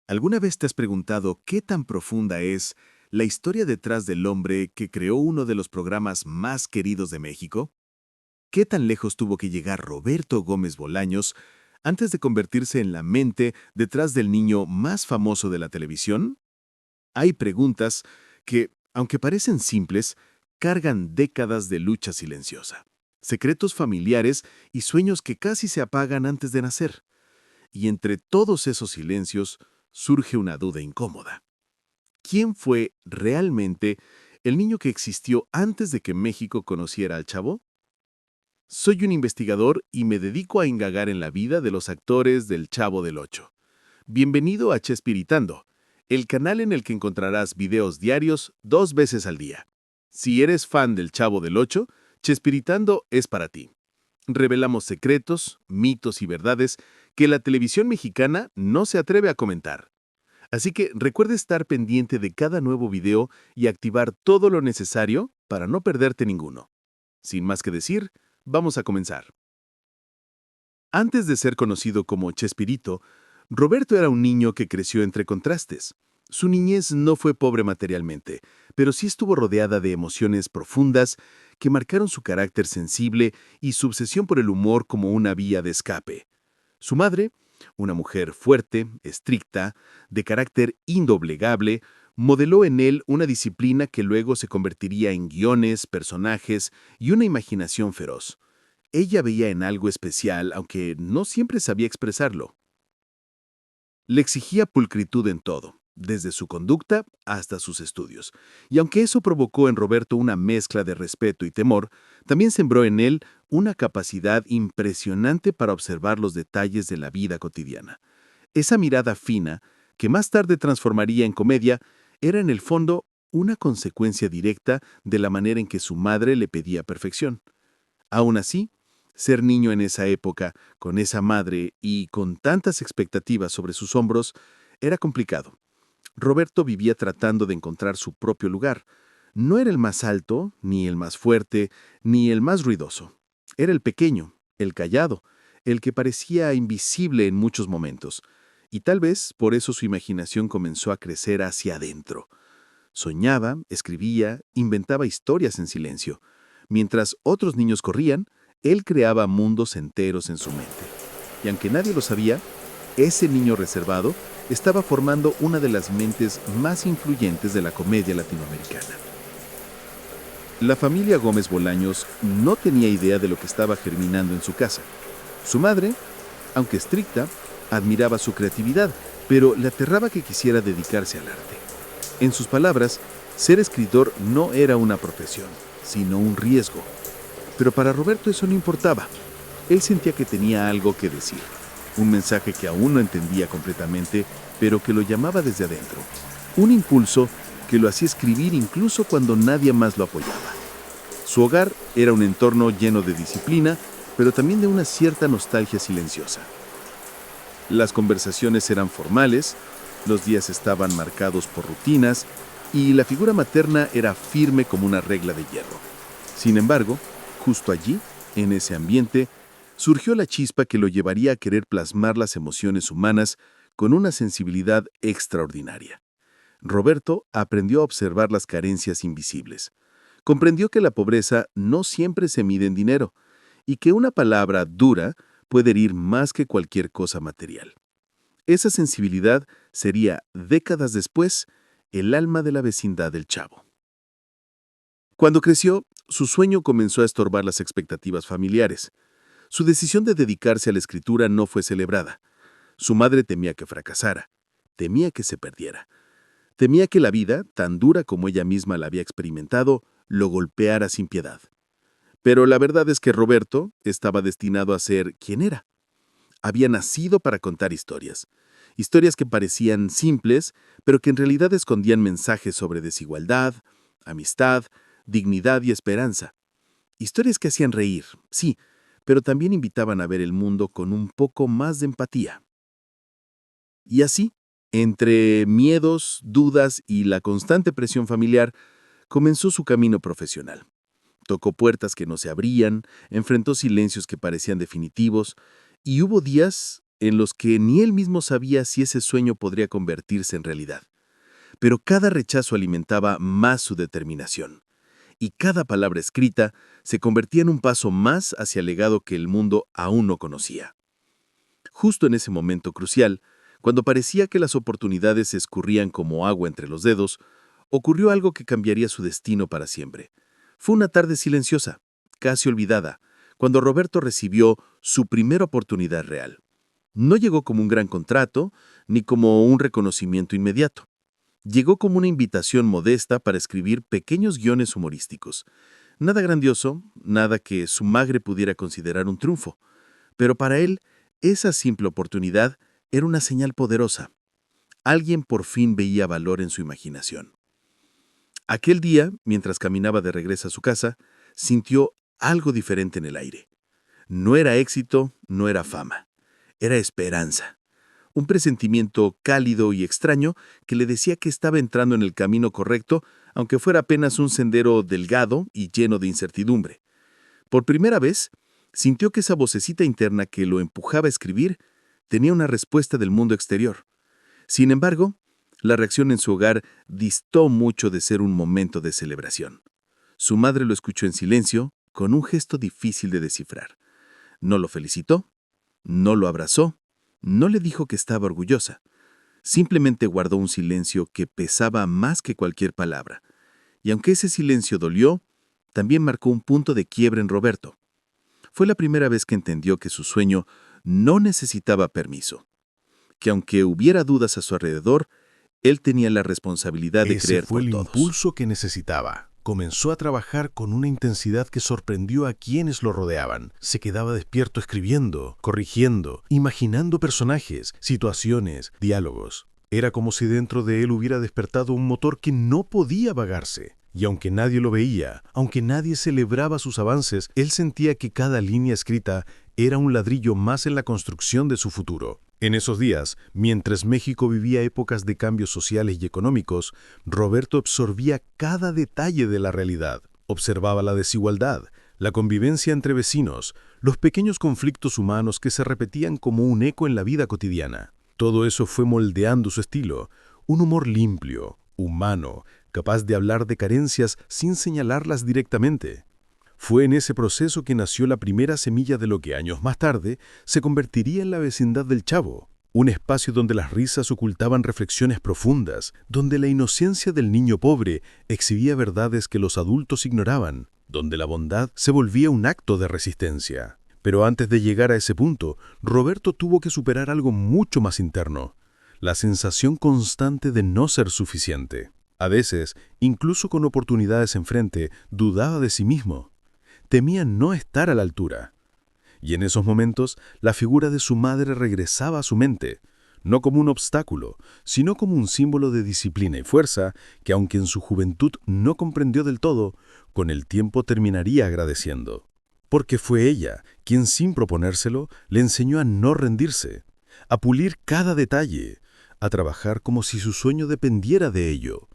¿Alguna vez te has preguntado qué tan profunda es la historia detrás del hombre que creó uno de los programas más queridos de México? ¿Qué tan lejos tuvo que llegar Roberto Gómez Bolaños antes de convertirse en la mente detrás del niño más famoso de la televisión? Hay preguntas que, aunque parecen simples, cargan décadas de lucha silenciosa, secretos familiares y sueños que casi se apagan antes de nacer. Y entre todos esos silencios surge una duda incómoda. ¿Quién fue realmente el niño que existió antes de que México conociera al Chavo? Soy un investigador y me dedico a indagar en la vida de los actores del Chavo del Ocho. Bienvenido a Chespiritando, el canal en el que encontrarás videos diarios 2 veces al día. Si eres fan del Chavo del Ocho, Chespiritando es para ti. Revelamos secretos, mitos y verdades que la televisión mexicana no se atreve a comentar. Así que recuerda estar pendiente de cada nuevo video y activar todo lo necesario para no perderte ninguno. Sin más que decir, vamos a comenzar. Antes de ser conocido como Chespirito, Roberto era un niño que creció entre contrastes. Su niñez no fue pobre materialmente, pero sí estuvo rodeada de emociones profundas que marcaron su carácter sensible y su obsesión por el humor como una vía de escape. Su madre, una mujer fuerte, estricta, de carácter indoblegable, modeló en él una disciplina que luego se convertiría en guiones, personajes y una imaginación feroz. Ella veía en algo especial, aunque no siempre sabía expresarlo. Le exigía pulcritud en todo, desde su conducta hasta sus estudios. Y aunque eso provocó en Roberto una mezcla de respeto y temor, también sembró en él una capacidad impresionante para observar los detalles de la vida cotidiana. Esa mirada fina, que más tarde transformaría en comedia, era en el fondo una consecuencia directa de la manera en que su madre le pedía perfección. Aún así, ser niño en esa época, con esa madre y con tantas expectativas sobre sus hombros, era complicado. Roberto vivía tratando de encontrar su propio lugar. No era el más alto, ni el más fuerte, ni el más ruidoso. Era el pequeño, el callado, el que parecía invisible en muchos momentos. Y tal vez por eso su imaginación comenzó a crecer hacia adentro. Soñaba, escribía, inventaba historias en silencio. Mientras otros niños corrían, él creaba mundos enteros en su mente. Y aunque nadie lo sabía, ese niño reservado estaba formando una de las mentes más influyentes de la comedia latinoamericana. La familia Gómez Bolaños no tenía idea de lo que estaba germinando en su casa. Su madre, aunque estricta, admiraba su creatividad, pero le aterraba que quisiera dedicarse al arte. En sus palabras, ser escritor no era una profesión, sino un riesgo. Pero para Roberto eso no importaba. Él sentía que tenía algo que decir, un mensaje que aún no entendía completamente, pero que lo llamaba desde adentro. Un impulso que lo hacía escribir incluso cuando nadie más lo apoyaba. Su hogar era un entorno lleno de disciplina, pero también de una cierta nostalgia silenciosa. Las conversaciones eran formales, los días estaban marcados por rutinas y la figura materna era firme como una regla de hierro. Sin embargo, justo allí, en ese ambiente, surgió la chispa que lo llevaría a querer plasmar las emociones humanas con una sensibilidad extraordinaria. Roberto aprendió a observar las carencias invisibles. Comprendió que la pobreza no siempre se mide en dinero y que una palabra dura puede herir más que cualquier cosa material. Esa sensibilidad sería, décadas después, el alma de la vecindad del Chavo. Cuando creció, su sueño comenzó a estorbar las expectativas familiares. Su decisión de dedicarse a la escritura no fue celebrada. Su madre temía que fracasara, temía que se perdiera, temía que la vida, tan dura como ella misma la había experimentado, lo golpeara sin piedad. Pero la verdad es que Roberto estaba destinado a ser quien era. Había nacido para contar historias. Historias que parecían simples, pero que en realidad escondían mensajes sobre desigualdad, amistad, dignidad y esperanza. Historias que hacían reír, sí, pero también invitaban a ver el mundo con un poco más de empatía. Y así, entre miedos, dudas y la constante presión familiar, comenzó su camino profesional. Tocó puertas que no se abrían, enfrentó silencios que parecían definitivos, y hubo días en los que ni él mismo sabía si ese sueño podría convertirse en realidad. Pero cada rechazo alimentaba más su determinación, y cada palabra escrita se convertía en un paso más hacia el legado que el mundo aún no conocía. Justo en ese momento crucial, cuando parecía que las oportunidades se escurrían como agua entre los dedos, ocurrió algo que cambiaría su destino para siempre. Fue una tarde silenciosa, casi olvidada, cuando Roberto recibió su primera oportunidad real. No llegó como un gran contrato, ni como un reconocimiento inmediato. Llegó como una invitación modesta para escribir pequeños guiones humorísticos. Nada grandioso, nada que su madre pudiera considerar un triunfo. Pero para él, esa simple oportunidad era una señal poderosa. Alguien por fin veía valor en su imaginación. Aquel día, mientras caminaba de regreso a su casa, sintió algo diferente en el aire. No era éxito, no era fama. Era esperanza. Un presentimiento cálido y extraño que le decía que estaba entrando en el camino correcto, aunque fuera apenas un sendero delgado y lleno de incertidumbre. Por primera vez, sintió que esa vocecita interna que lo empujaba a escribir tenía una respuesta del mundo exterior. Sin embargo, la reacción en su hogar distó mucho de ser un momento de celebración. Su madre lo escuchó en silencio, con un gesto difícil de descifrar. No lo felicitó, no lo abrazó, no le dijo que estaba orgullosa. Simplemente guardó un silencio que pesaba más que cualquier palabra. Y aunque ese silencio dolió, también marcó un punto de quiebre en Roberto. Fue la primera vez que entendió que su sueño no necesitaba permiso, que aunque hubiera dudas a su alrededor, él tenía la responsabilidad de creer por todos. Ese fue el impulso que necesitaba. Comenzó a trabajar con una intensidad que sorprendió a quienes lo rodeaban. Se quedaba despierto escribiendo, corrigiendo, imaginando personajes, situaciones, diálogos. Era como si dentro de él hubiera despertado un motor que no podía apagarse. Y aunque nadie lo veía, aunque nadie celebraba sus avances, él sentía que cada línea escrita era un ladrillo más en la construcción de su futuro. En esos días, mientras México vivía épocas de cambios sociales y económicos, Roberto absorbía cada detalle de la realidad. Observaba la desigualdad, la convivencia entre vecinos, los pequeños conflictos humanos que se repetían como un eco en la vida cotidiana. Todo eso fue moldeando su estilo, un humor limpio, humano, capaz de hablar de carencias sin señalarlas directamente. Fue en ese proceso que nació la primera semilla de lo que años más tarde se convertiría en la vecindad del Chavo, un espacio donde las risas ocultaban reflexiones profundas, donde la inocencia del niño pobre exhibía verdades que los adultos ignoraban, donde la bondad se volvía un acto de resistencia. Pero antes de llegar a ese punto, Roberto tuvo que superar algo mucho más interno, la sensación constante de no ser suficiente. A veces, incluso con oportunidades enfrente, dudaba de sí mismo. Temía no estar a la altura. Y en esos momentos, la figura de su madre regresaba a su mente, no como un obstáculo, sino como un símbolo de disciplina y fuerza que, aunque en su juventud no comprendió del todo, con el tiempo terminaría agradeciendo. Porque fue ella quien, sin proponérselo, le enseñó a no rendirse, a pulir cada detalle, a trabajar como si su sueño dependiera de ello.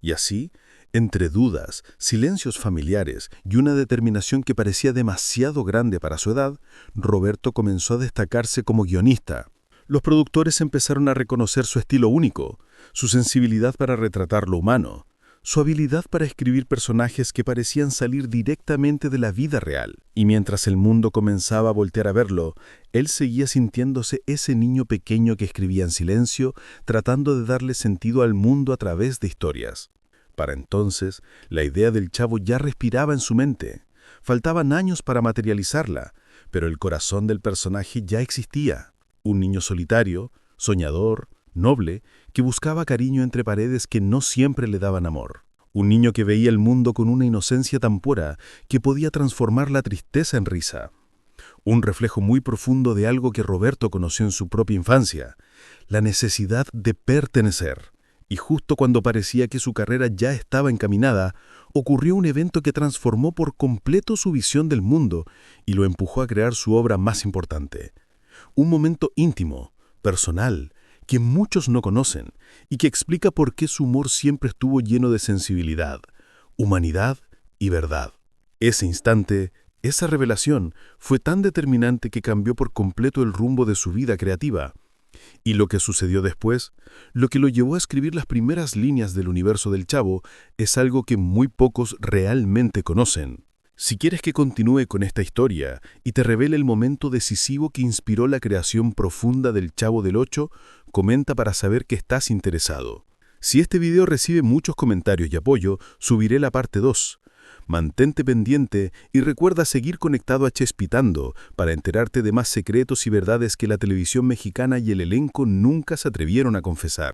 Y así, entre dudas, silencios familiares y una determinación que parecía demasiado grande para su edad, Roberto comenzó a destacarse como guionista. Los productores empezaron a reconocer su estilo único, su sensibilidad para retratar lo humano, su habilidad para escribir personajes que parecían salir directamente de la vida real. Y mientras el mundo comenzaba a voltear a verlo, él seguía sintiéndose ese niño pequeño que escribía en silencio, tratando de darle sentido al mundo a través de historias. Para entonces, la idea del Chavo ya respiraba en su mente. Faltaban años para materializarla, pero el corazón del personaje ya existía. Un niño solitario, soñador, noble, que buscaba cariño entre paredes que no siempre le daban amor. Un niño que veía el mundo con una inocencia tan pura que podía transformar la tristeza en risa. Un reflejo muy profundo de algo que Roberto conoció en su propia infancia, la necesidad de pertenecer. Y justo cuando parecía que su carrera ya estaba encaminada, ocurrió un evento que transformó por completo su visión del mundo y lo empujó a crear su obra más importante. Un momento íntimo, personal, que muchos no conocen y que explica por qué su humor siempre estuvo lleno de sensibilidad, humanidad y verdad. Ese instante Esa revelación fue tan determinante que cambió por completo el rumbo de su vida creativa. Y lo que sucedió después, lo que lo llevó a escribir las primeras líneas del universo del Chavo, es algo que muy pocos realmente conocen. Si quieres que continúe con esta historia y te revele el momento decisivo que inspiró la creación profunda del Chavo del Ocho, comenta para saber que estás interesado. Si este video recibe muchos comentarios y apoyo, subiré la parte 2. Mantente pendiente y recuerda seguir conectado a Chespitando para enterarte de más secretos y verdades que la televisión mexicana y el elenco nunca se atrevieron a confesar.